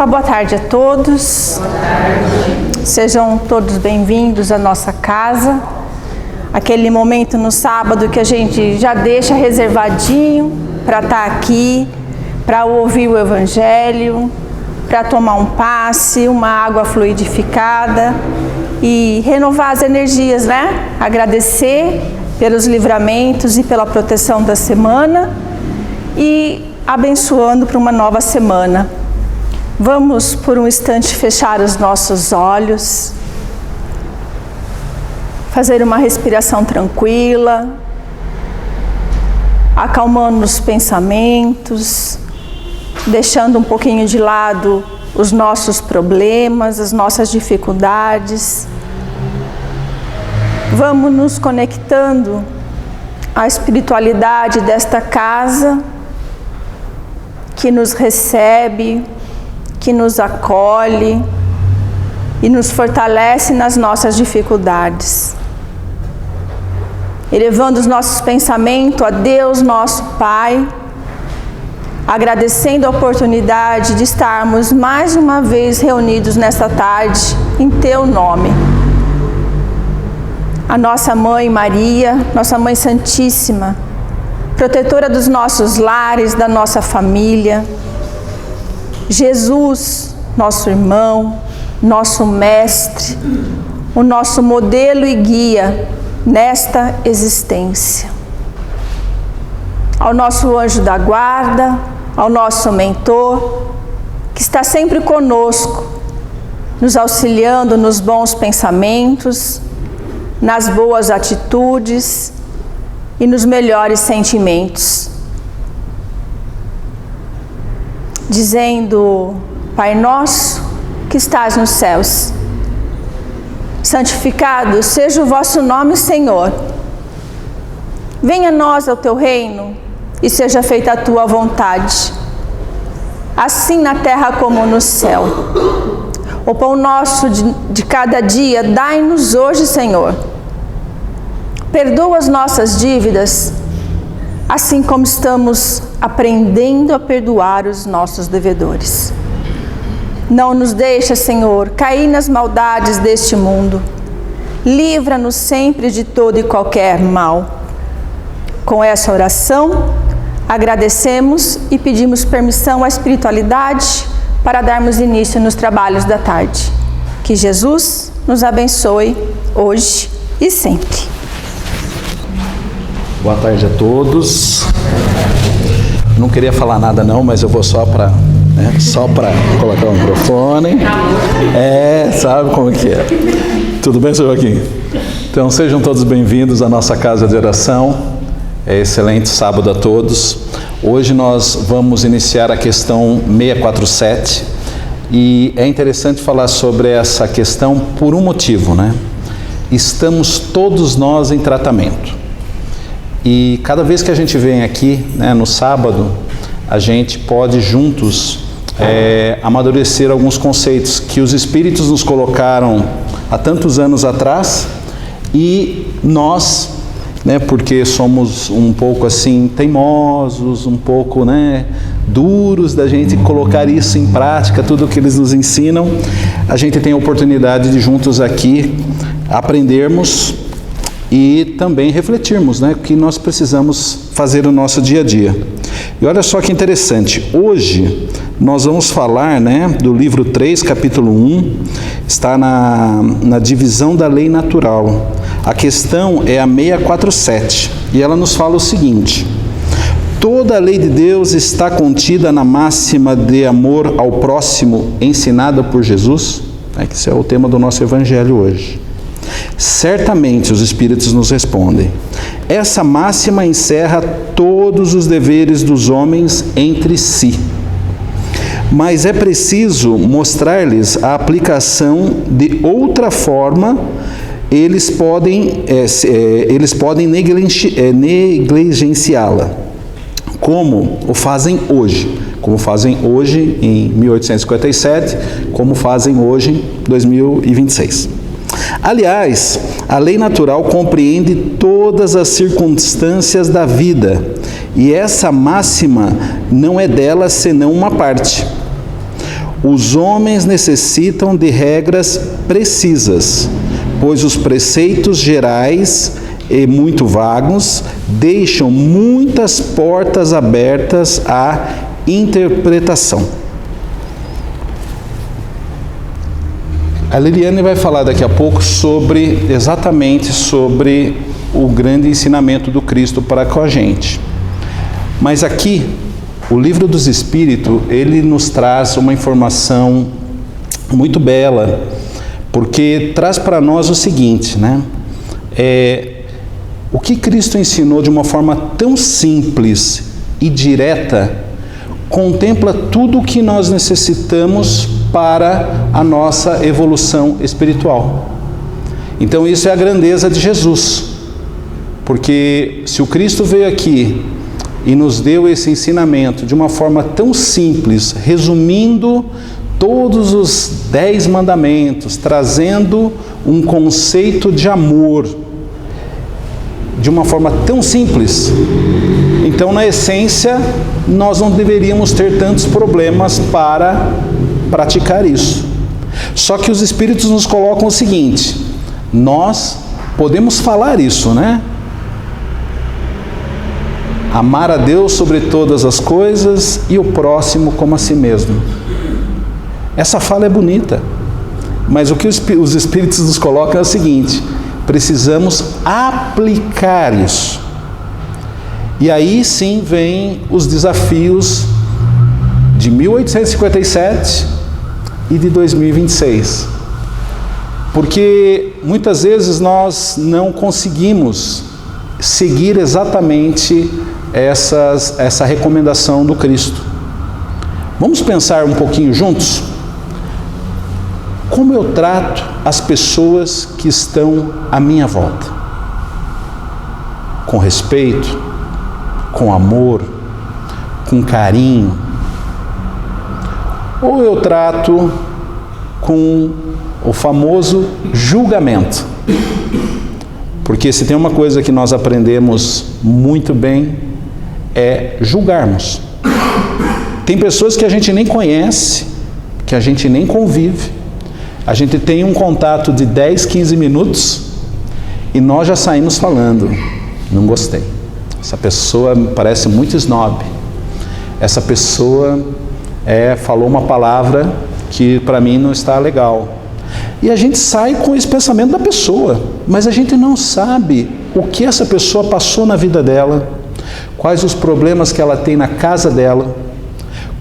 Uma boa tarde a todos. Boa tarde. Sejam todos bem-vindos à nossa casa. Aquele momento no sábado que a gente já deixa reservadinho para estar aqui, para ouvir o Evangelho, para tomar um passe, uma água fluidificada e renovar as energias, né? Agradecer pelos livramentos e pela proteção da semana e abençoando para uma nova semana. Vamos por um instante fechar os nossos olhos, fazer uma respiração tranquila, acalmando os pensamentos, deixando um pouquinho de lado os nossos problemas, as nossas dificuldades. Vamos nos conectando à espiritualidade desta casa, que nos recebe, que nos acolhe e nos fortalece nas nossas dificuldades. Elevando os nossos pensamentos a Deus, nosso Pai, agradecendo a oportunidade de estarmos mais uma vez reunidos nesta tarde em Teu nome. A nossa Mãe Maria, nossa Mãe Santíssima, protetora dos nossos lares, da nossa família. Jesus, nosso irmão, nosso mestre, o nosso modelo e guia nesta existência. Ao nosso anjo da guarda, ao nosso mentor, que está sempre conosco, nos auxiliando nos bons pensamentos, nas boas atitudes e nos melhores sentimentos. Dizendo: Pai nosso que estás nos céus, santificado seja o vosso nome, Senhor. Venha a nós o teu reino e seja feita a tua vontade, assim na terra como no céu. O pão nosso de cada dia dai-nos hoje, Senhor. Perdoa as nossas dívidas, assim como estamos aprendendo a perdoar os nossos devedores. Não nos deixa, Senhor, cair nas maldades deste mundo. Livra-nos sempre de todo e qualquer mal. Com essa oração, agradecemos e pedimos permissão à espiritualidade para darmos início nos trabalhos da tarde. Que Jesus nos abençoe hoje e sempre. Boa tarde a todos. Não queria falar nada não, mas eu vou só para colocar o microfone. Sabe como que é. Tudo bem, senhor Joaquim? Então sejam todos bem-vindos à nossa casa de oração. Excelente sábado a todos. Hoje nós vamos iniciar a questão 647 e é interessante falar sobre essa questão por um motivo, né? Estamos todos nós em tratamento. E cada vez que a gente vem aqui, né, no sábado, a gente pode juntos amadurecer alguns conceitos que os Espíritos nos colocaram há tantos anos atrás e nós, né, porque somos um pouco assim teimosos, um pouco, né, duros da gente colocar isso em prática, tudo o que eles nos ensinam, a gente tem a oportunidade de juntos aqui aprendermos e também refletirmos, né, o que nós precisamos fazer no nosso dia a dia. E olha só que interessante, hoje nós vamos falar, né, do livro 3, capítulo 1, está na divisão da lei natural. A questão é a 647 e ela nos fala o seguinte: toda a lei de Deus está contida na máxima de amor ao próximo ensinada por Jesus, que esse é o tema do nosso evangelho hoje. Certamente os Espíritos nos respondem: essa máxima encerra todos os deveres dos homens entre si. Mas é preciso mostrar-lhes a aplicação de outra forma. Eles podem negligenciá-la, como fazem hoje em 1857, como fazem hoje em 2026. Aliás, a lei natural compreende todas as circunstâncias da vida, e essa máxima não é dela senão uma parte. Os homens necessitam de regras precisas, pois os preceitos gerais e muito vagos deixam muitas portas abertas à interpretação. A Liliane vai falar daqui a pouco exatamente sobre o grande ensinamento do Cristo para com a gente. Mas aqui, o Livro dos Espíritos, ele nos traz uma informação muito bela, porque traz para nós o seguinte, né? O que Cristo ensinou de uma forma tão simples e direta, contempla tudo o que nós necessitamos para a nossa evolução espiritual. Então isso é a grandeza de Jesus, porque se o Cristo veio aqui e nos deu esse ensinamento de uma forma tão simples, resumindo todos os 10 mandamentos, trazendo um conceito de amor de uma forma tão simples, então na essência nós não deveríamos ter tantos problemas para praticar isso. Só que os Espíritos nos colocam o seguinte: nós podemos falar isso, né? Amar a Deus sobre todas as coisas e o próximo como a si mesmo. Essa fala é bonita, mas o que os Espíritos nos colocam é o seguinte: precisamos aplicar isso. E aí sim vem os desafios de 1857 e de 2026. Porque muitas vezes nós não conseguimos seguir exatamente essa recomendação do Cristo. Vamos pensar um pouquinho juntos? Como eu trato as pessoas que estão à minha volta? Com respeito, com amor, com carinho? Ou eu trato com o famoso julgamento? Porque se tem uma coisa que nós aprendemos muito bem, é julgarmos. Tem pessoas que a gente nem conhece, que a gente nem convive, a gente tem um contato de 10, 15 minutos e nós já saímos falando: não gostei, essa pessoa me parece muito snob, essa pessoa falou uma palavra que para mim não está legal. E a gente sai com esse pensamento da pessoa, mas a gente não sabe o que essa pessoa passou na vida dela, quais os problemas que ela tem na casa dela,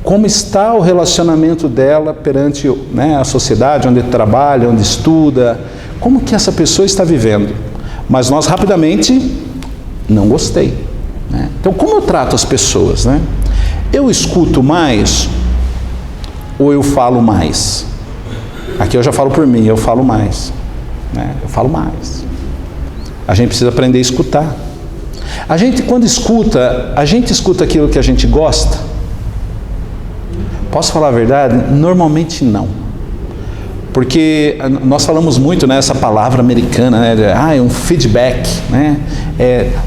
como está o relacionamento dela perante, né, a sociedade onde trabalha, onde estuda, como que essa pessoa está vivendo. Mas nós rapidamente, não gostei, né? Então como eu trato as pessoas, né? Eu escuto mais ou eu falo mais? Aqui eu já falo por mim, eu falo mais, né? Eu falo mais. A gente precisa aprender a escutar. A gente, quando escuta, a gente escuta aquilo que a gente gosta? Posso falar a verdade? Normalmente não. Porque nós falamos muito nessa palavra americana, né? É um feedback, né?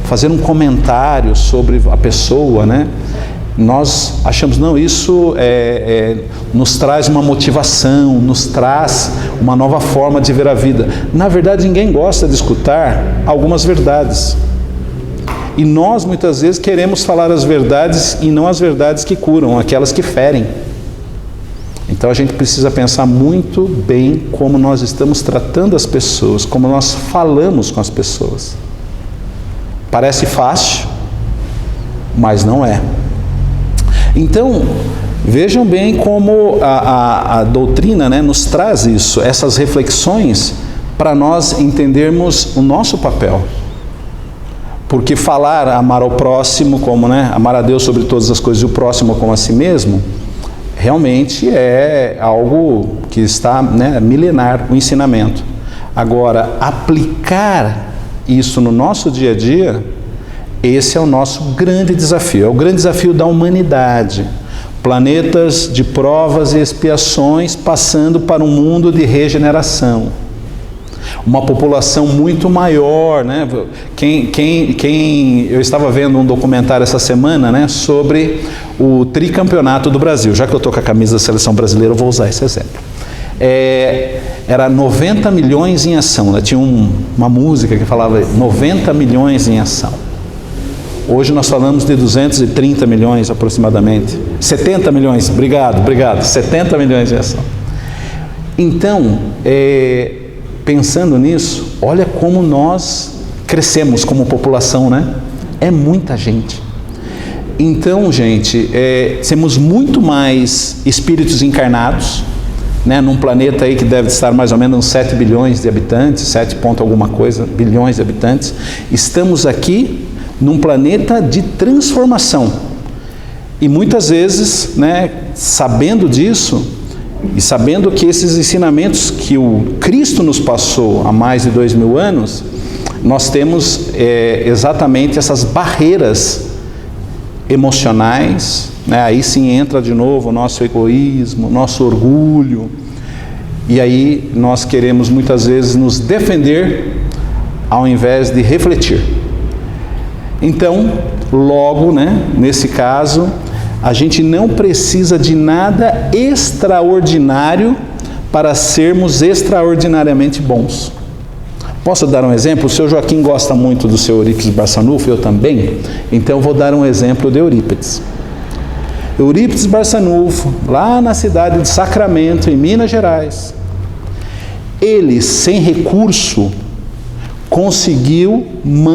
Fazer um comentário sobre a pessoa, né? Nós achamos, não, isso nos traz uma motivação, nos traz uma nova forma de ver a vida. Na verdade, ninguém gosta de escutar algumas verdades. E nós, muitas vezes, queremos falar as verdades e não as verdades que curam, aquelas que ferem. Então, a gente precisa pensar muito bem como nós estamos tratando as pessoas, como nós falamos com as pessoas. Parece fácil, mas não é. Então, vejam bem como a doutrina, né, nos traz isso, essas reflexões, para nós entendermos o nosso papel. Porque falar, amar ao próximo, como, né, amar a Deus sobre todas as coisas e o próximo como a si mesmo, realmente é algo que está, né, milenar, o ensinamento. Agora, aplicar isso no nosso dia a dia, esse é o nosso grande desafio, é o grande desafio da humanidade. Planetas de provas e expiações passando para um mundo de regeneração. Uma população muito maior, né? Eu estava vendo um documentário essa semana, né, sobre o tricampeonato do Brasil. Já que eu estou com a camisa da seleção brasileira, eu vou usar esse exemplo. Era 90 milhões em ação, né? Tinha uma música que falava 90 milhões em ação. Hoje nós falamos de 230 milhões aproximadamente. 70 milhões, obrigado, 70 milhões em ação. Então, pensando nisso, olha como nós crescemos como população, né? É muita gente. Então, gente, temos muito mais espíritos encarnados, né? Num planeta aí que deve estar mais ou menos uns 7 bilhões de habitantes, 7 ponto alguma coisa, bilhões de habitantes. Estamos aqui num planeta de transformação. E muitas vezes, né, sabendo disso, e sabendo que esses ensinamentos que o Cristo nos passou há mais de 2000 anos, nós temos exatamente essas barreiras emocionais, né? Aí sim entra de novo o nosso egoísmo, nosso orgulho, e aí nós queremos muitas vezes nos defender ao invés de refletir. Então, logo, né, nesse caso, a gente não precisa de nada extraordinário para sermos extraordinariamente bons. Posso dar um exemplo? O seu Joaquim gosta muito do seu Eurípides Barçanufo, eu também, então eu vou dar um exemplo de Eurípides. Eurípides Barçanufo, lá na cidade de Sacramento, em Minas Gerais, ele, sem recurso, conseguiu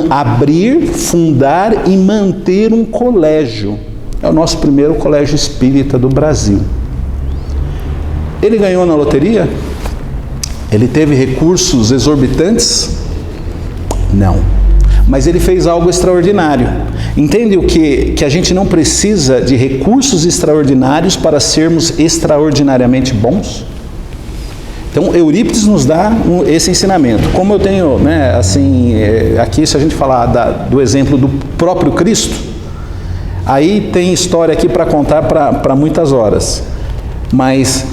abrir, fundar e manter um colégio. É o nosso primeiro colégio espírita do Brasil. Ele ganhou na loteria? Ele teve recursos exorbitantes? Não. Mas ele fez algo extraordinário. Entende o que a gente não precisa de recursos extraordinários para sermos extraordinariamente bons? Então, Eurípides nos dá esse ensinamento. Como eu tenho, né, assim, aqui se a gente falar do exemplo do próprio Cristo, aí tem história aqui para contar para muitas horas. Mas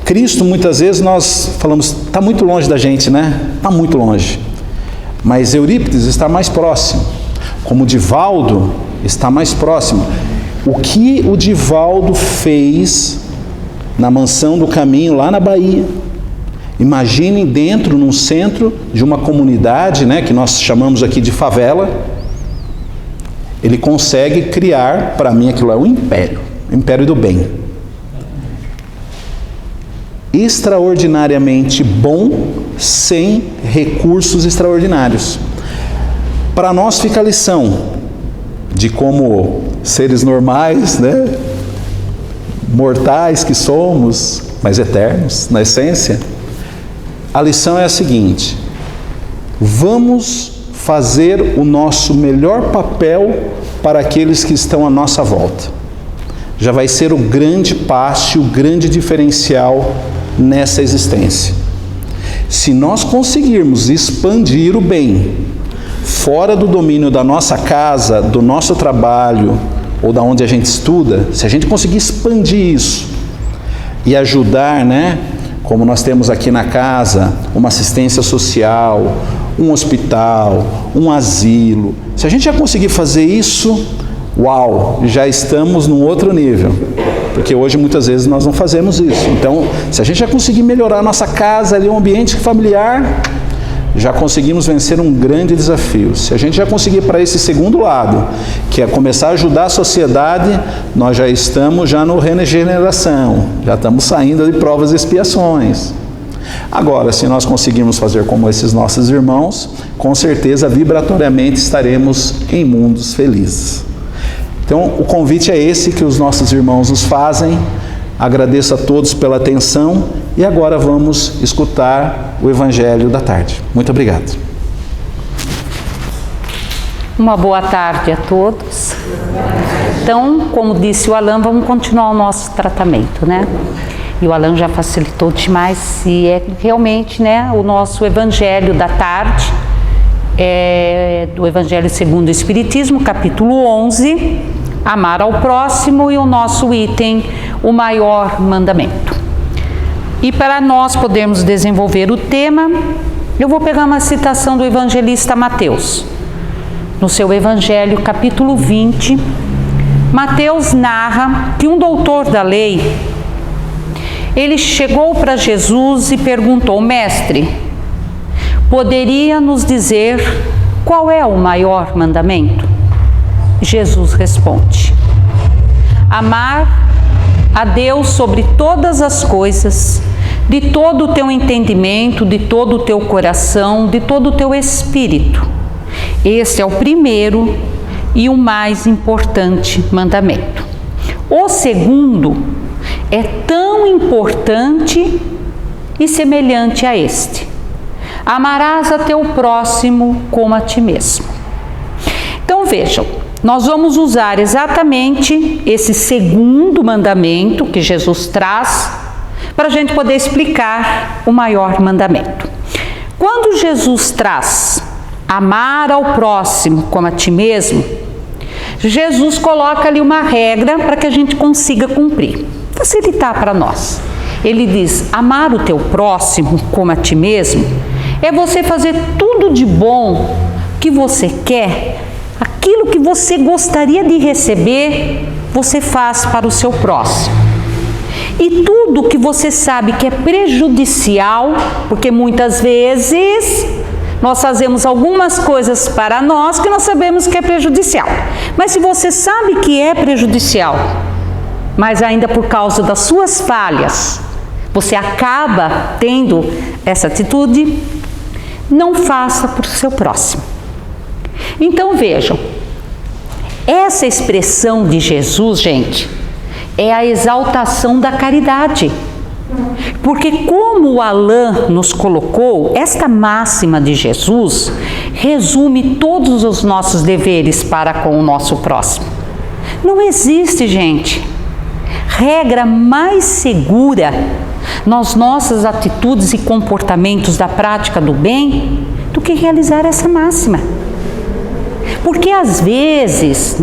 Cristo, muitas vezes nós falamos, está muito longe da gente, né? Está muito longe. Mas Eurípides está mais próximo. Como Divaldo está mais próximo. O que o Divaldo fez na Mansão do Caminho, lá na Bahia? Imaginem dentro, num centro de uma comunidade, né, que nós chamamos aqui de favela, ele consegue criar, para mim aquilo é um império, o império do bem. Extraordinariamente bom, sem recursos extraordinários. Para nós fica a lição de como seres normais, né, mortais que somos, mas eternos na essência. A lição é a seguinte: vamos fazer o nosso melhor papel para aqueles que estão à nossa volta. Já vai ser o grande passo, o grande diferencial nessa existência. Se nós conseguirmos expandir o bem fora do domínio da nossa casa, do nosso trabalho ou da onde a gente estuda, se a gente conseguir expandir isso e ajudar, né, como nós temos aqui na casa, uma assistência social, um hospital, um asilo. Se a gente já conseguir fazer isso, uau, já estamos num outro nível. Porque hoje muitas vezes nós não fazemos isso. Então, se a gente já conseguir melhorar a nossa casa, ali, um ambiente familiar, já conseguimos vencer um grande desafio. Se a gente já conseguir para esse segundo lado, que é começar a ajudar a sociedade, nós já estamos no regeneração, já estamos saindo de provas e expiações. Agora, se nós conseguirmos fazer como esses nossos irmãos, com certeza, vibratoriamente, estaremos em mundos felizes. Então, o convite é esse que os nossos irmãos nos fazem. Agradeço a todos pela atenção e agora vamos escutar o Evangelho da tarde. Muito obrigado. Uma boa tarde a todos. Então, como disse o Alain, vamos continuar o nosso tratamento, né? E o Alain já facilitou demais, e é realmente, né, o nosso Evangelho da tarde, do Evangelho segundo o Espiritismo, capítulo 11, amar ao próximo, e o nosso item, o maior mandamento. E para nós podermos desenvolver o tema, Eu vou pegar uma citação do evangelista Mateus. No seu evangelho, capítulo 20, Mateus narra que um doutor da lei, ele chegou para Jesus e perguntou: mestre, poderia nos dizer qual é o maior mandamento? Jesus responde: amar a Deus sobre todas as coisas, de todo o teu entendimento, de todo o teu coração, de todo o teu espírito. Esse é o primeiro e o mais importante mandamento. O segundo é tão importante e semelhante a este: amarás a teu próximo como a ti mesmo. Então vejam, nós vamos usar exatamente esse segundo mandamento que Jesus traz para a gente poder explicar o maior mandamento. Quando Jesus traz amar ao próximo como a ti mesmo, Jesus coloca ali uma regra para que a gente consiga cumprir, facilitar para nós. Ele diz: amar o teu próximo como a ti mesmo é você fazer tudo de bom que você quer, aquilo que você gostaria de receber, você faz para o seu próximo. E tudo que você sabe que é prejudicial, porque muitas vezes nós fazemos algumas coisas para nós que nós sabemos que é prejudicial. Mas se você sabe que é prejudicial, mas ainda por causa das suas falhas, você acaba tendo essa atitude, não faça para o seu próximo. Então vejam, essa expressão de Jesus, gente, é a exaltação da caridade. Porque como o Alain nos colocou, esta máxima de Jesus resume todos os nossos deveres para com o nosso próximo. Não existe, gente, regra mais segura nas nossas atitudes e comportamentos da prática do bem do que realizar essa máxima. Porque às vezes,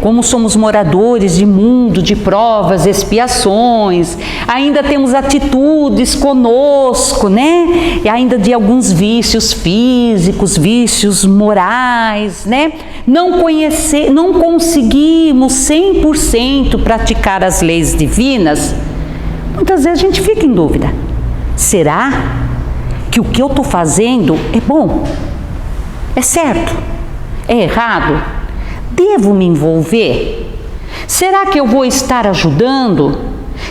como somos moradores de mundo, de provas, expiações, ainda temos atitudes conosco, e ainda de alguns vícios físicos, vícios morais, não conseguimos 100% praticar as leis divinas. Muitas vezes a gente fica em dúvida: será que o que eu estou fazendo é bom? É certo? É errado? Devo me envolver? Será que eu vou estar ajudando?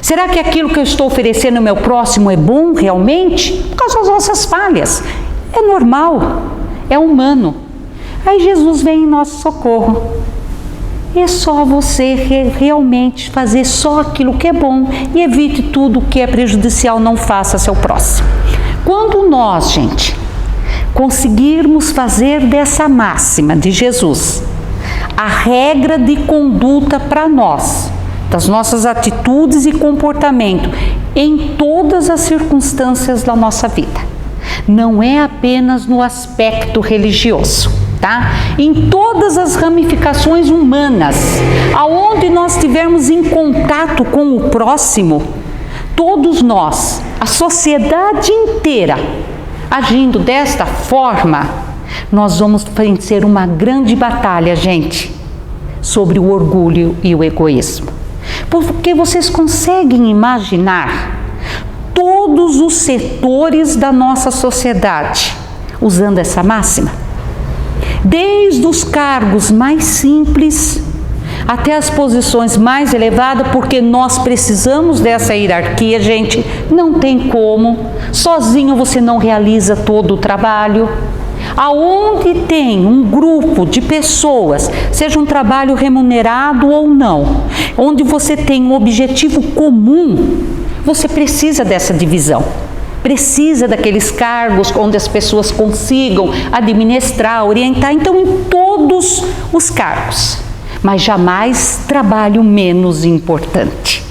Será que aquilo que eu estou oferecendo ao meu próximo é bom realmente? Por causa das nossas falhas. É normal, é humano. Aí Jesus vem em nosso socorro. É só você realmente fazer só aquilo que é bom e evite tudo que é prejudicial, não faça ao seu próximo. Quando nós, gente, conseguirmos fazer dessa máxima de Jesus a regra de conduta para nós, das nossas atitudes e comportamento em todas as circunstâncias da nossa vida, não é apenas no aspecto religioso, tá? Em todas as ramificações humanas, aonde nós estivermos em contato com o próximo, todos nós, a sociedade inteira, agindo desta forma, nós vamos vencer uma grande batalha, gente, sobre o orgulho e o egoísmo. Porque vocês conseguem imaginar todos os setores da nossa sociedade usando essa máxima? Desde os cargos mais simples até as posições mais elevadas, porque nós precisamos dessa hierarquia, gente, não tem como, sozinho você não realiza todo o trabalho. Aonde tem um grupo de pessoas, seja um trabalho remunerado ou não, onde você tem um objetivo comum, você precisa dessa divisão. Precisa daqueles cargos onde as pessoas consigam administrar, orientar, então em todos os cargos. Mas jamais trabalho menos importante.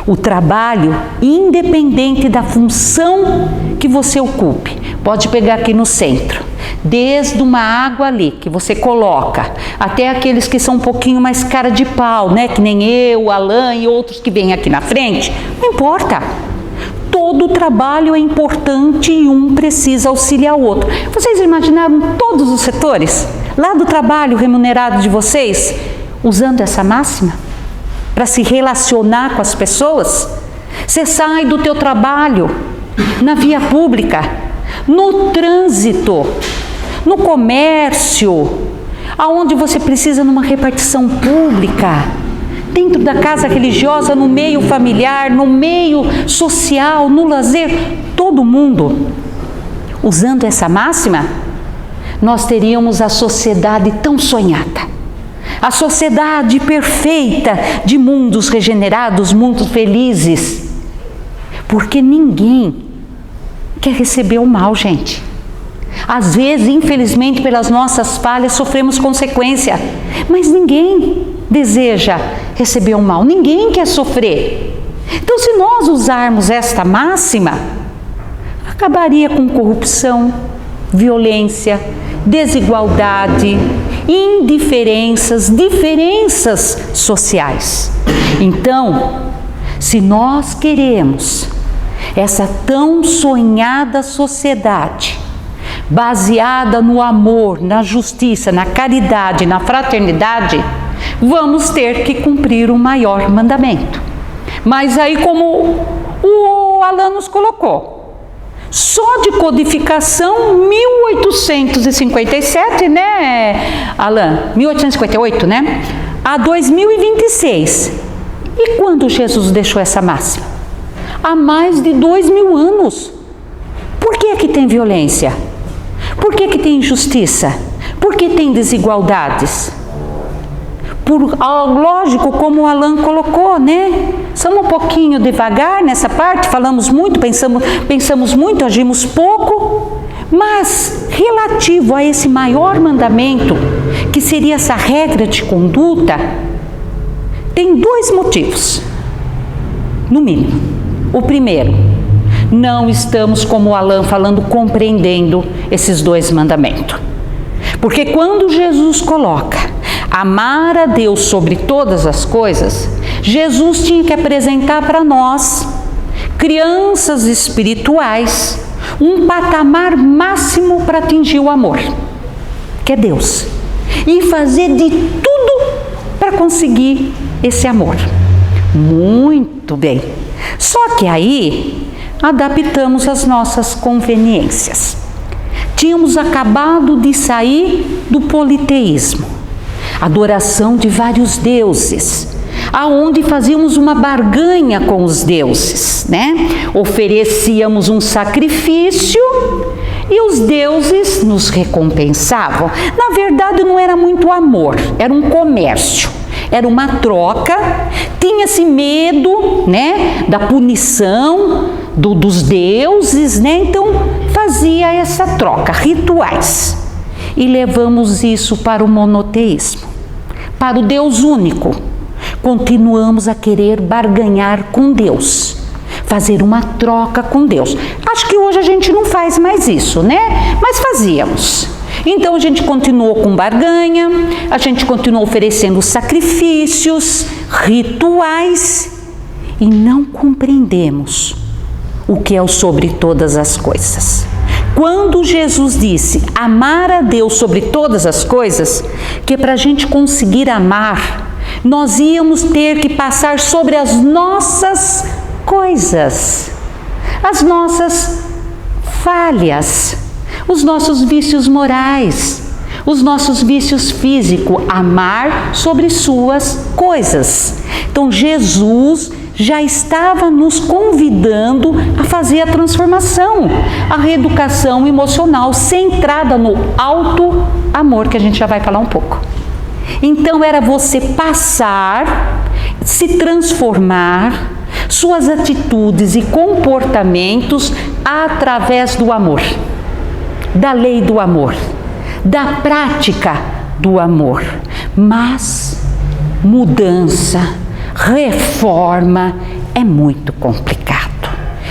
O trabalho, independente da função que você ocupe, pode pegar aqui no centro, desde uma água ali que você coloca, até aqueles que são um pouquinho mais cara de pau, que nem eu, Alain e outros que vêm aqui na frente, não importa. todo trabalho é importante e um precisa auxiliar o outro. Vocês imaginaram todos os setores lá do trabalho remunerado de vocês usando essa máxima para se relacionar com as pessoas? Você sai do teu trabalho na via pública, no trânsito, no comércio, aonde você precisa numa repartição pública, dentro da casa religiosa, no meio familiar, no meio social, no lazer, todo mundo usando essa máxima, nós teríamos a sociedade tão sonhada, a sociedade perfeita de mundos regenerados, mundos felizes, porque ninguém quer receber o mal, gente. Às vezes, infelizmente, pelas nossas falhas, sofremos consequência, mas ninguém deseja receber o mal, ninguém quer sofrer. Então, se nós usarmos esta máxima, acabaria com corrupção, violência, desigualdade, indiferenças, diferenças sociais. Então, se nós queremos essa tão sonhada sociedade, baseada no amor, na justiça, na caridade, na fraternidade, vamos ter que cumprir o maior mandamento. Mas aí, como o Alain nos colocou, só de codificação 1857, né, Alain? 1858, né? A 2026. E quando Jesus deixou essa máxima? Há mais de 2000 anos. Por que que tem violência? Por que que tem injustiça? Por que tem desigualdades? Lógico, como o Alain colocou, né? Somos um pouquinho devagar nessa parte, falamos muito, pensamos muito, agimos pouco, mas relativo a esse maior mandamento, que seria essa regra de conduta, tem 2 motivos, no mínimo. O primeiro, não estamos, como o Alain falando, compreendendo esses 2 mandamentos. Porque quando Jesus coloca amar a Deus sobre todas as coisas, Jesus tinha que apresentar para nós, crianças espirituais, um patamar máximo para atingir o amor, que é Deus, e fazer de tudo para conseguir esse amor. Muito bem. Só que aí adaptamos as nossas conveniências. Tínhamos acabado de sair do politeísmo, adoração de vários deuses, aonde fazíamos uma barganha com os deuses, né? Oferecíamos um sacrifício e os deuses nos recompensavam. Na verdade, não era muito amor, era um comércio, era uma troca. Tinha-se medo, né, da punição dos deuses, né? Então fazia essa troca, rituais. E levamos isso para o monoteísmo, para o Deus único. Continuamos a querer barganhar com Deus, fazer uma troca com Deus. Acho que hoje a gente não faz mais isso, né? Mas fazíamos. Então a gente continuou com barganha, a gente continuou oferecendo sacrifícios, rituais, e não compreendemos o que é o sobre todas as coisas. Quando Jesus disse amar a Deus sobre todas as coisas, que para a gente conseguir amar, nós íamos ter que passar sobre as nossas coisas, as nossas falhas, os nossos vícios morais, os nossos vícios físicos, amar sobre suas coisas. Então Jesus já estava nos convidando a fazer a transformação, a reeducação emocional centrada no alto amor, que a gente já vai falar um pouco. Então era você passar, se transformar, suas atitudes e comportamentos através do amor, da lei do amor, da prática do amor. Mas mudança, reforma é muito complicado.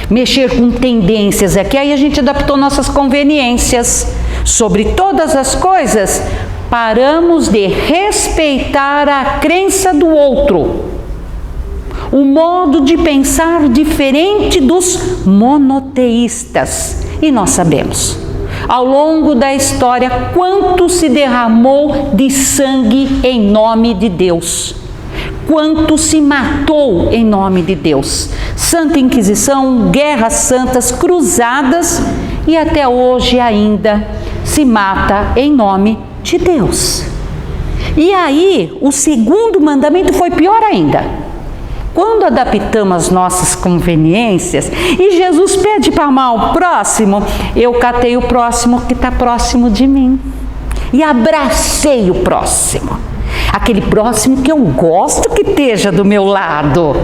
Mexer com tendências aqui, aí a gente adaptou nossas conveniências. Sobre todas as coisas, paramos de respeitar a crença do outro. o modo de pensar diferente dos monoteístas. E nós sabemos, ao longo da história, quanto se derramou de sangue em nome de Deus. Quanto se matou em nome de Deus. Santa Inquisição, guerras santas, cruzadas, e até hoje ainda se mata em nome de Deus. E aí, o segundo mandamento foi pior ainda. Quando adaptamos as nossas conveniências e Jesus pede para amar o próximo, eu catei o próximo que está próximo de mim e abracei o próximo. Aquele próximo que eu gosto que esteja do meu lado,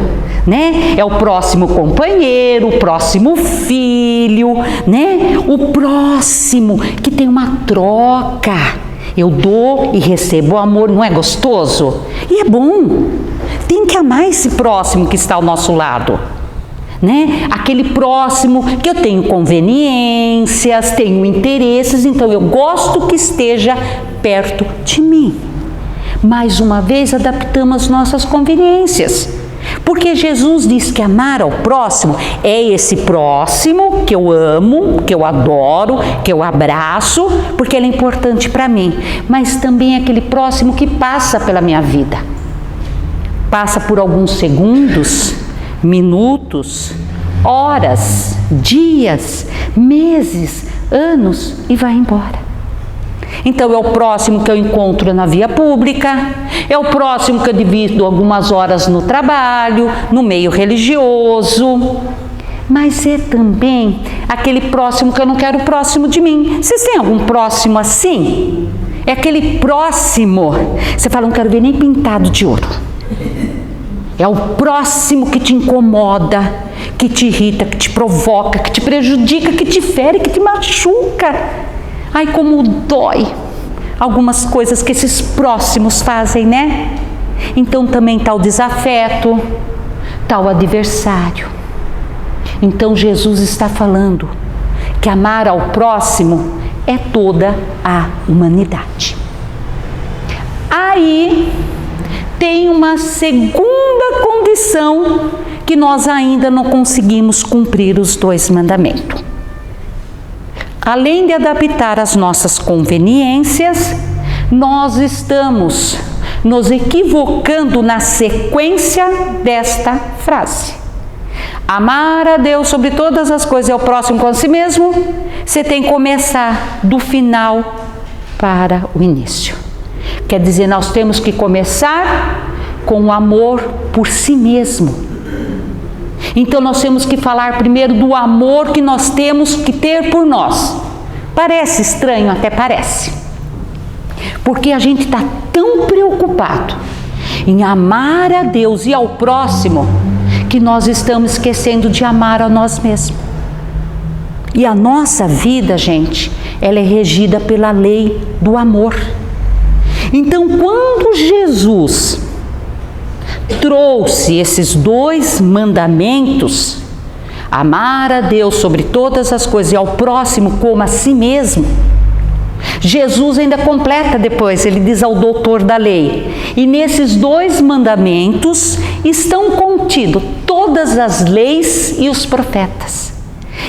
né? É o próximo companheiro, o próximo filho, né? O próximo que tem uma troca. Eu dou e recebo amor, não é gostoso? E é bom. Tem que amar esse próximo que está ao nosso lado, né? Aquele próximo que eu tenho conveniências, tenho interesses, então eu gosto que esteja perto de mim. Mais uma vez, adaptamos as nossas conveniências. Porque Jesus diz que amar ao próximo é esse próximo que eu amo, que eu adoro, que eu abraço, porque ele é importante para mim. Mas também é aquele próximo que passa pela minha vida. Passa por alguns segundos, minutos, horas, dias, meses, anos e vai embora. Então é o próximo que eu encontro na via pública, é o próximo que eu divido algumas horas no trabalho, no meio religioso, mas é também aquele próximo que eu não quero próximo de mim. Vocês têm algum próximo assim? É aquele próximo, você fala, não quero ver nem pintado de ouro. É o próximo que te incomoda, que te irrita, que te provoca, que te prejudica, que te fere, que te machuca. Ai, como dói algumas coisas que esses próximos fazem, né? Então também está o desafeto, está o adversário. Então Jesus está falando que amar ao próximo é toda a humanidade. Aí tem uma segunda condição que nós ainda não conseguimos cumprir os 2 mandamentos. Além de adaptar as nossas conveniências, nós estamos nos equivocando na sequência desta frase. Amar a Deus sobre todas as coisas e ao próximo como a si mesmo, você tem que começar do final para o início. Quer dizer, nós temos que começar com o amor por si mesmo. Então nós temos que falar primeiro do amor que nós temos que ter por nós. Parece estranho, até parece. Porque a gente está tão preocupado em amar a Deus e ao próximo, que nós estamos esquecendo de amar a nós mesmos. E a nossa vida, gente, ela é regida pela lei do amor. Então, quando Jesus trouxe esses 2 mandamentos, amar a Deus sobre todas as coisas e ao próximo como a si mesmo, Jesus ainda completa depois, ele diz ao doutor da lei, e nesses 2 mandamentos estão contidos todas as leis e os profetas.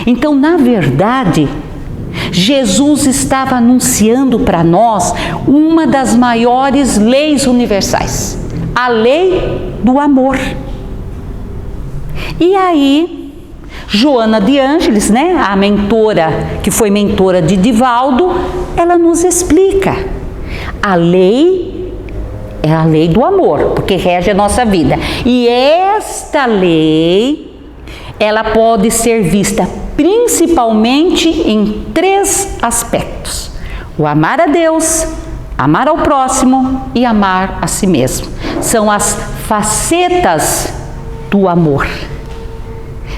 Então, na verdade, Jesus estava anunciando para nós uma das maiores leis universais, a lei do amor. E aí, Joana de Ângeles, né, a mentora, que foi mentora de Divaldo, ela nos explica. A lei é a lei do amor, porque rege a nossa vida. E esta lei, ela pode ser vista principalmente em 3 aspectos: o amar a Deus, amar ao próximo e amar a si mesmo. São as facetas do amor.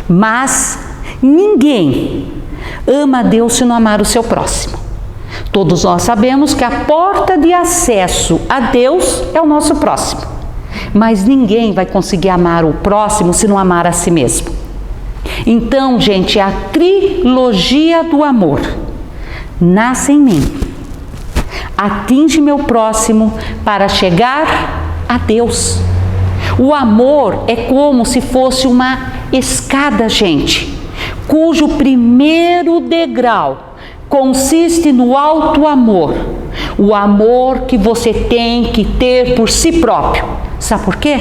Mas ninguém ama a Deus se não amar o seu próximo. Todos nós sabemos que a porta de acesso a Deus é o nosso próximo. Mas ninguém vai conseguir amar o próximo se não amar a si mesmo. Então, gente, a trilogia do amor nasce em mim, atinge meu próximo para chegar a Deus. O amor é como se fosse uma escada, gente, cujo primeiro degrau consiste no alto amor. O amor que você tem que ter por si próprio. Sabe por quê?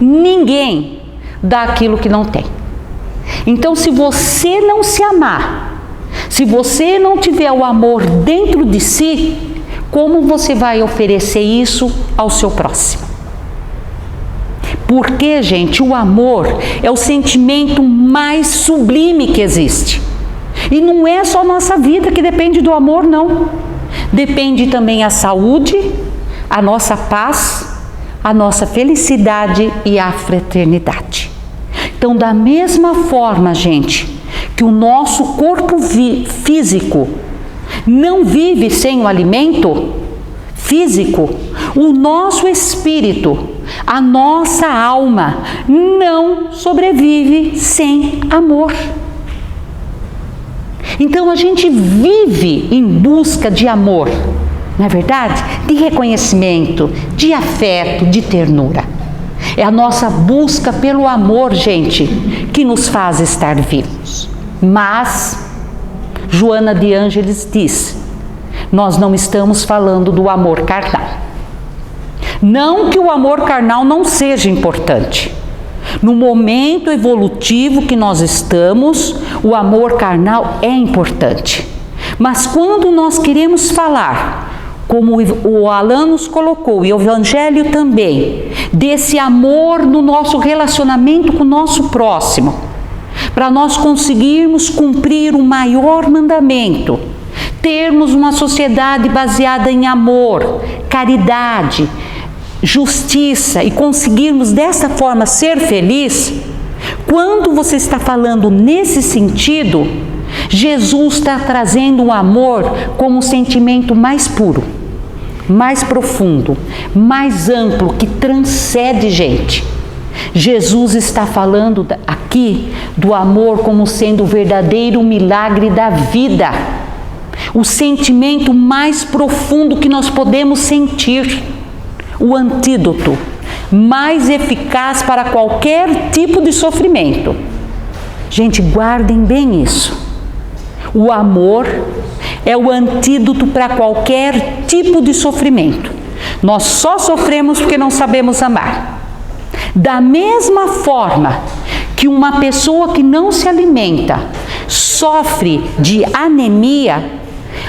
Ninguém dá aquilo que não tem. Então, se você não se amar, se você não tiver o amor dentro de si, como você vai oferecer isso ao seu próximo? Porque, gente, o amor é o sentimento mais sublime que existe. E não é só a nossa vida que depende do amor, não. Depende também a saúde, a nossa paz, a nossa felicidade e a fraternidade. Então, da mesma forma, gente, que o nosso corpo físico não vive sem o alimento físico, o nosso espírito, a nossa alma não sobrevive sem amor. Então a gente vive em busca de amor, não é verdade? De reconhecimento, de afeto, de ternura. É a nossa busca pelo amor, gente, que nos faz estar vivos. Mas Joana de Ângeles diz: nós não estamos falando do amor carnal. Não que o amor carnal não seja importante. No momento evolutivo que nós estamos, o amor carnal é importante. Mas quando nós queremos falar, como o Alan nos colocou, e o Evangelho também, desse amor no nosso relacionamento com o nosso próximo, para nós conseguirmos cumprir o maior mandamento, termos uma sociedade baseada em amor, caridade, justiça e conseguirmos dessa forma ser feliz, quando você está falando nesse sentido, Jesus está trazendo o amor como um sentimento mais puro, mais profundo, mais amplo, que transcende, gente. Jesus está falando aqui do amor como sendo o verdadeiro milagre da vida, o sentimento mais profundo que nós podemos sentir, o antídoto mais eficaz para qualquer tipo de sofrimento. Gente, guardem bem isso. O amor é o antídoto para qualquer tipo de sofrimento. Nós só sofremos porque não sabemos amar. Da mesma forma que uma pessoa que não se alimenta sofre de anemia,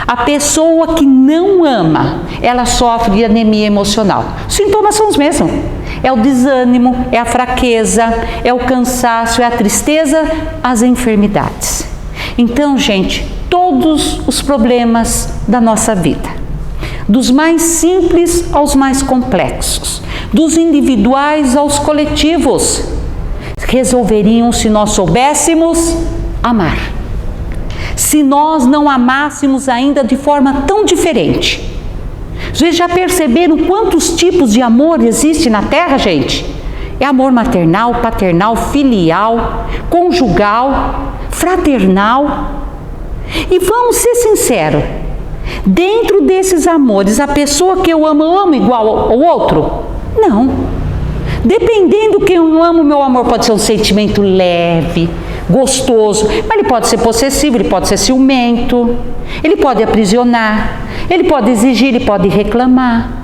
a pessoa que não ama, ela sofre de anemia emocional. Os sintomas são os mesmos. É o desânimo, é a fraqueza, é o cansaço, é a tristeza, as enfermidades. Então, gente, todos os problemas da nossa vida, dos mais simples aos mais complexos, dos individuais aos coletivos, resolveriam se nós soubéssemos amar. Se nós não amássemos ainda de forma tão diferente. Vocês já perceberam quantos tipos de amor existem na Terra, gente? É amor maternal, paternal, filial, conjugal, fraternal. E vamos ser sinceros, dentro desses amores, a pessoa que eu amo igual ao outro? Não. Dependendo do que eu amo, meu amor pode ser um sentimento leve, gostoso, mas ele pode ser possessivo, ele pode ser ciumento, ele pode aprisionar, ele pode exigir, ele pode reclamar.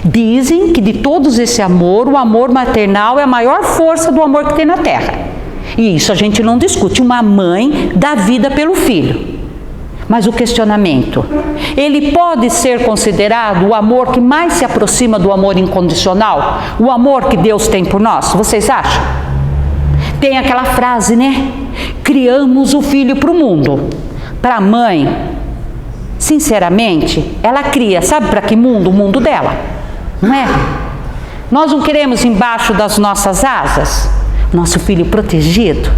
Dizem que de todos esse amor, o amor maternal é a maior força do amor que tem na Terra. E isso a gente não discute. Uma mãe dá vida pelo filho. Mas o questionamento, ele pode ser considerado o amor que mais se aproxima do amor incondicional? O amor que Deus tem por nós? Vocês acham? Tem aquela frase, né? Criamos o filho para o mundo. Para a mãe, sinceramente, ela cria, sabe para que mundo? O mundo dela, não é? Nós não queremos embaixo das nossas asas nosso filho protegido.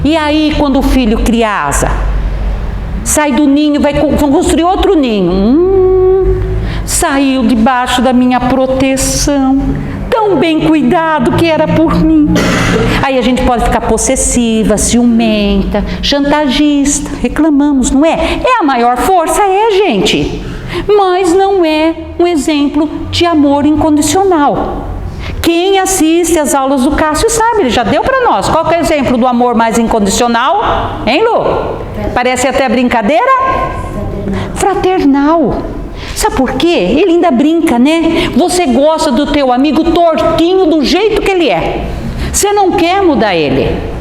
E aí, quando o filho cria asa, sai do ninho, vai construir outro ninho. Saiu debaixo da minha proteção, tão bem cuidado que era por mim. Aí a gente pode ficar possessiva, ciumenta, chantagista, reclamamos, não é? É a maior força, gente. Mas não é um exemplo de amor incondicional. Quem assiste às aulas do Cássio sabe, ele já deu para nós. Qual que é o exemplo do amor mais incondicional? Hein, Lu? Parece até brincadeira? Fraternal. Sabe por quê? Ele ainda brinca, né? Você gosta do teu amigo tortinho do jeito que ele é. Você não quer mudar ele.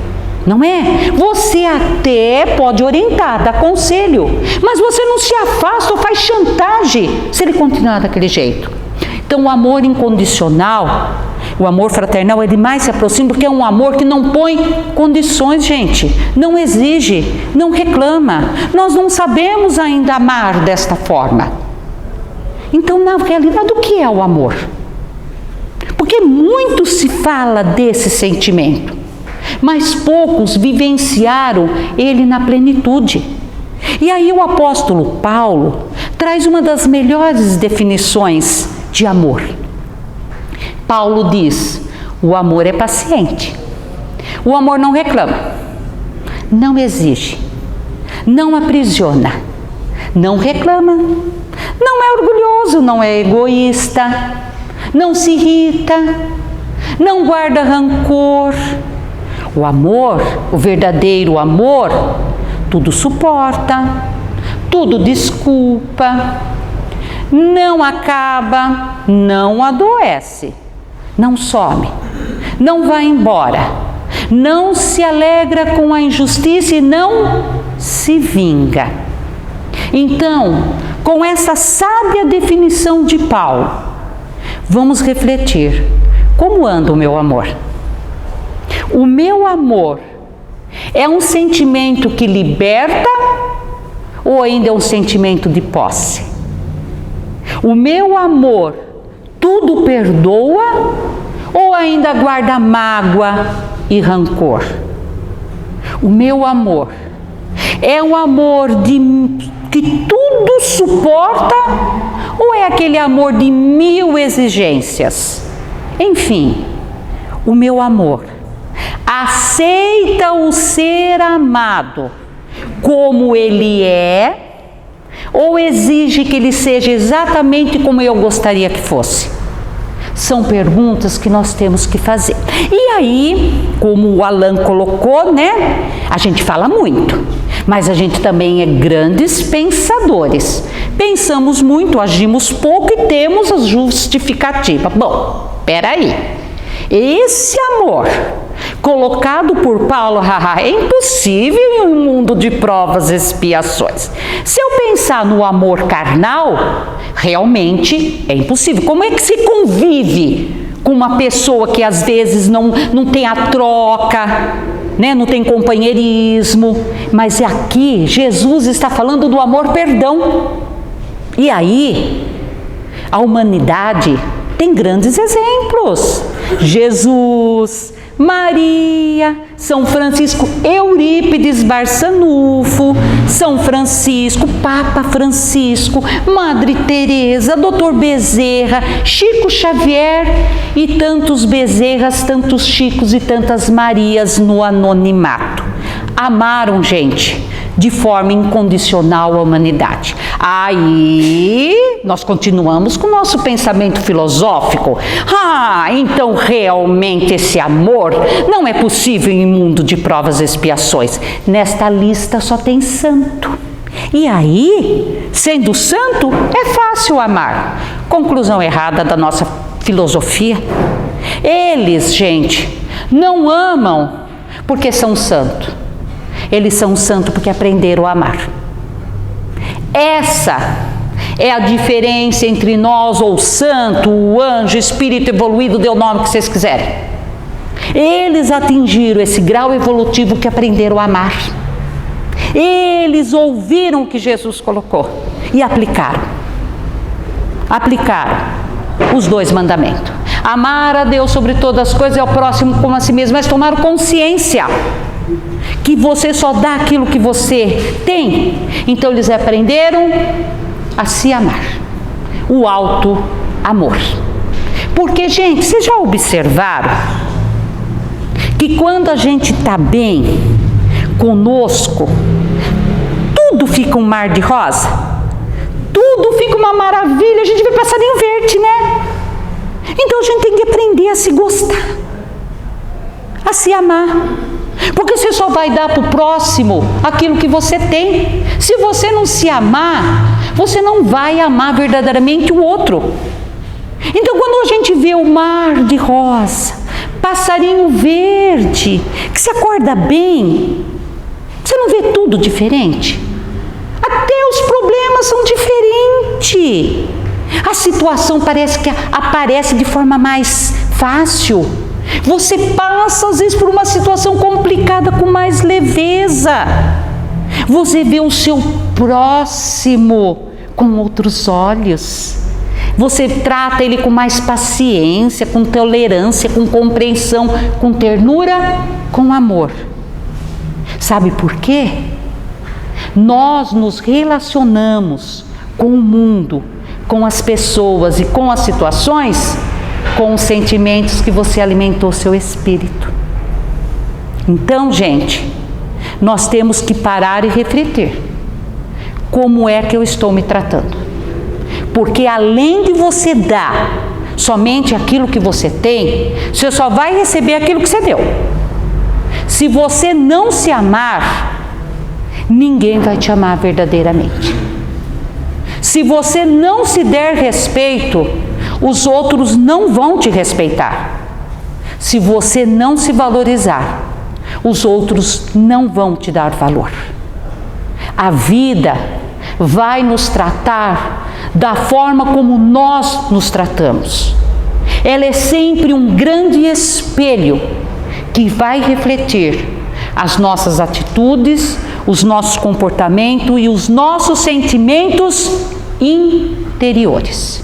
Não é? Você até pode orientar, dar conselho, mas você não se afasta ou faz chantagem se ele continuar daquele jeito. Então o amor incondicional, o amor fraternal, ele mais se aproxima porque é um amor que não põe condições, gente, não exige, não reclama. Nós não sabemos ainda amar desta forma. Então, na realidade, o que é o amor? Porque muito se fala desse sentimento, mas poucos vivenciaram ele na plenitude. E aí o apóstolo Paulo traz uma das melhores definições de amor. Paulo diz: o amor é paciente, o amor não reclama, não exige, não aprisiona, não reclama, não é orgulhoso, não é egoísta, não se irrita, não guarda rancor. O amor, o verdadeiro amor, tudo suporta, tudo desculpa, não acaba, não adoece, não some, não vai embora, não se alegra com a injustiça e não se vinga. Então, com essa sábia definição de Paulo, vamos refletir: como anda o meu amor? O meu amor é um sentimento que liberta ou ainda é um sentimento de posse? O meu amor tudo perdoa ou ainda guarda mágoa e rancor? O meu amor é um amor que tudo suporta ou é aquele amor de 1000 exigências? Enfim, o meu amor aceita o ser amado como ele é ou exige que ele seja exatamente como eu gostaria que fosse? São perguntas que nós temos que fazer. E aí, como o Alan colocou, né? A gente fala muito, mas a gente também é grandes pensadores. Pensamos muito, agimos pouco e temos a justificativa. Bom, peraí. Esse amor colocado por Paulo, é impossível em um mundo de provas e expiações. Se eu pensar no amor carnal, realmente é impossível. Como é que se convive com uma pessoa que às vezes não tem a troca, né? Não tem companheirismo? Mas aqui Jesus está falando do amor perdão. E aí, a humanidade tem grandes exemplos. Jesus, Maria, São Francisco, Eurípides Barçanufo, São Francisco, Papa Francisco, Madre Teresa, Dr. Bezerra, Chico Xavier e tantos Bezerras, tantos Chicos e tantas Marias no anonimato. Amaram, gente, de forma incondicional a humanidade. Aí nós continuamos com o nosso pensamento filosófico. Então realmente esse amor não é possível em um mundo de provas e expiações. Nesta lista só tem santo. E aí, sendo santo, é fácil amar. Conclusão errada da nossa filosofia. Eles, gente, não amam porque são santos. Eles são santos porque aprenderam a amar. Essa é a diferença entre nós, ou santo, o anjo, espírito evoluído, dê o nome que vocês quiserem. Eles atingiram esse grau evolutivo que aprenderam a amar. Eles ouviram o que Jesus colocou e aplicaram. Aplicaram os 2 mandamentos. Amar a Deus sobre todas as coisas e ao próximo como a si mesmo, mas tomaram consciência que você só dá aquilo que você tem. Então eles aprenderam a se amar, o alto amor. Porque, gente, vocês já observaram que quando a gente está bem conosco, tudo fica um mar de rosa, tudo fica uma maravilha, a gente vê passarinho verde, né? Então a gente tem que aprender a se gostar, a se amar. Porque você só vai dar para o próximo aquilo que você tem. Se você não se amar, você não vai amar verdadeiramente o outro. Então quando a gente vê o mar de rosa, passarinho verde, que se acorda bem, você não vê tudo diferente? Até os problemas são diferentes. A situação parece que aparece de forma mais fácil. Você passa às vezes por uma situação complicada com mais leveza. Você vê o seu próximo com outros olhos. Você trata ele com mais paciência, com tolerância, com compreensão, com ternura, com amor. Sabe por quê? Nós nos relacionamos com o mundo, com as pessoas e com as situações, com os sentimentos que você alimentou seu espírito. Então, gente, nós temos que parar e refletir. Como é que eu estou me tratando? Porque além de você dar somente aquilo que você tem, você só vai receber aquilo que você deu. Se você não se amar, ninguém vai te amar verdadeiramente. Se você não se der respeito, os outros não vão te respeitar. Se você não se valorizar, os outros não vão te dar valor. A vida vai nos tratar da forma como nós nos tratamos. Ela é sempre um grande espelho que vai refletir as nossas atitudes, os nossos comportamentos e os nossos sentimentos interiores.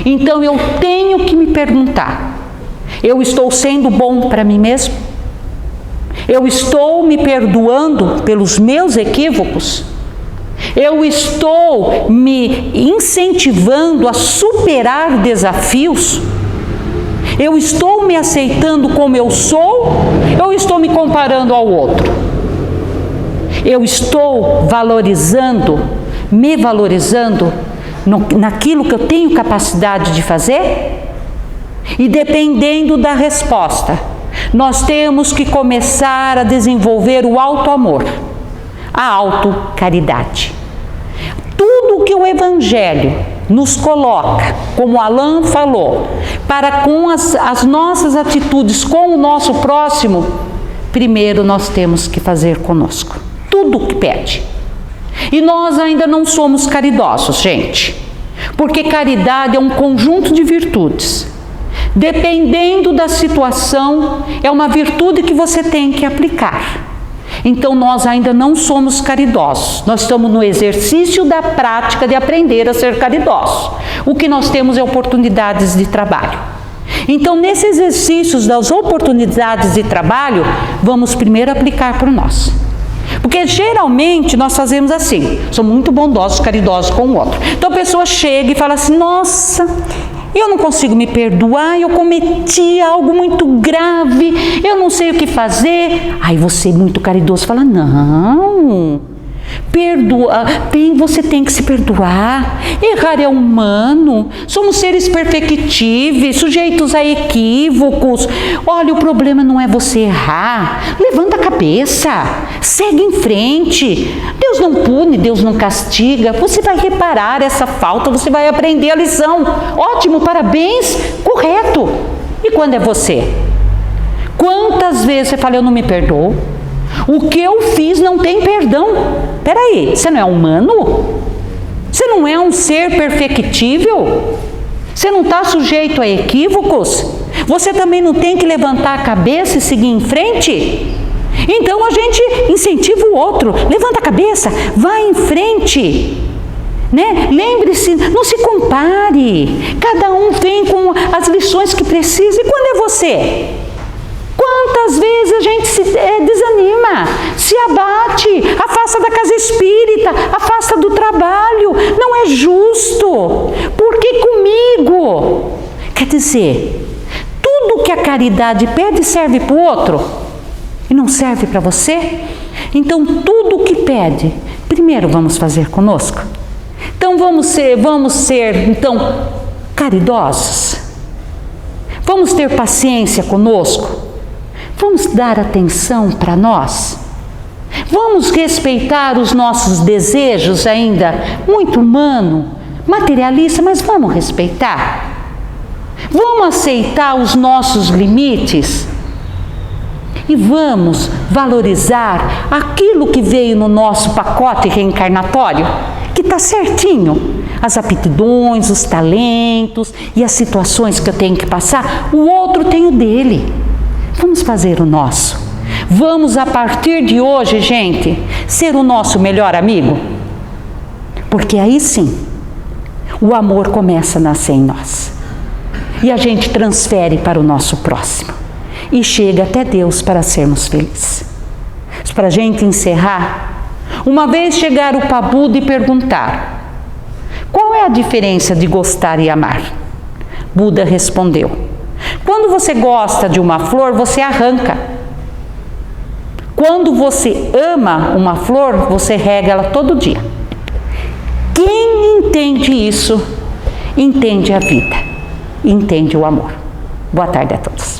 Então eu tenho que me perguntar: eu estou sendo bom para mim mesmo? Eu estou me perdoando pelos meus equívocos? Eu estou me incentivando a superar desafios? Eu estou me aceitando como eu sou? Ou estou me comparando ao outro? Eu estou me valorizando naquilo que eu tenho capacidade de fazer? E dependendo da resposta, nós temos que começar a desenvolver o auto-amor, a auto-caridade. Tudo que o Evangelho nos coloca, como Alain falou, para com as nossas atitudes com o nosso próximo, primeiro nós temos que fazer conosco. Tudo o que pede. E nós ainda não somos caridosos, gente, porque caridade é um conjunto de virtudes. Dependendo da situação, é uma virtude que você tem que aplicar. Então nós ainda não somos caridosos, nós estamos no exercício da prática de aprender a ser caridosos. O que nós temos é oportunidades de trabalho. Então nesses exercícios das oportunidades de trabalho, vamos primeiro aplicar para nós. Porque geralmente nós fazemos assim, somos muito bondosos, caridosos com o outro. Então a pessoa chega e fala assim: nossa, eu não consigo me perdoar, eu cometi algo muito grave, eu não sei o que fazer. Aí você, muito caridoso, fala: não, você tem que se perdoar. Errar é humano, somos seres perfectíveis, sujeitos a equívocos. Olha, o problema não é você errar, levanta a cabeça, segue em frente. Deus não pune, Deus não castiga, você vai reparar essa falta, você vai aprender a lição. Ótimo, parabéns, correto. E quando é você? Quantas vezes você fala: eu não me perdoo? O que eu fiz não tem perdão. Peraí, você não é humano? Você não é um ser perfectível? Você não está sujeito a equívocos? Você também não tem que levantar a cabeça e seguir em frente? Então a gente incentiva o outro: levanta a cabeça, vai em frente. Né? Lembre-se, não se compare. Cada um vem com as lições que precisa. E quando é você? Quantas vezes a gente se desanima, se abate, afasta da casa espírita, afasta do trabalho, não é justo, porque comigo? Quer dizer, tudo que a caridade pede serve para o outro e não serve para você? Então tudo que pede, primeiro vamos fazer conosco. Então vamos ser então caridosos. Vamos ter paciência conosco? Vamos dar atenção para nós? Vamos respeitar os nossos desejos ainda muito humano, materialista, mas vamos respeitar? Vamos aceitar os nossos limites? E vamos valorizar aquilo que veio no nosso pacote reencarnatório, que está certinho. As aptidões, os talentos e as situações que eu tenho que passar, o outro tem o dele. Vamos fazer o nosso. Vamos, a partir de hoje, gente, ser o nosso melhor amigo. Porque aí sim, o amor começa a nascer em nós. E a gente transfere para o nosso próximo. E chega até Deus para sermos felizes. Para a gente encerrar, uma vez chegar o Pabudo e perguntar: qual é a diferença de gostar e amar? Buda respondeu: quando você gosta de uma flor, você arranca. Quando você ama uma flor, você rega ela todo dia. Quem entende isso, entende a vida, entende o amor. Boa tarde a todos.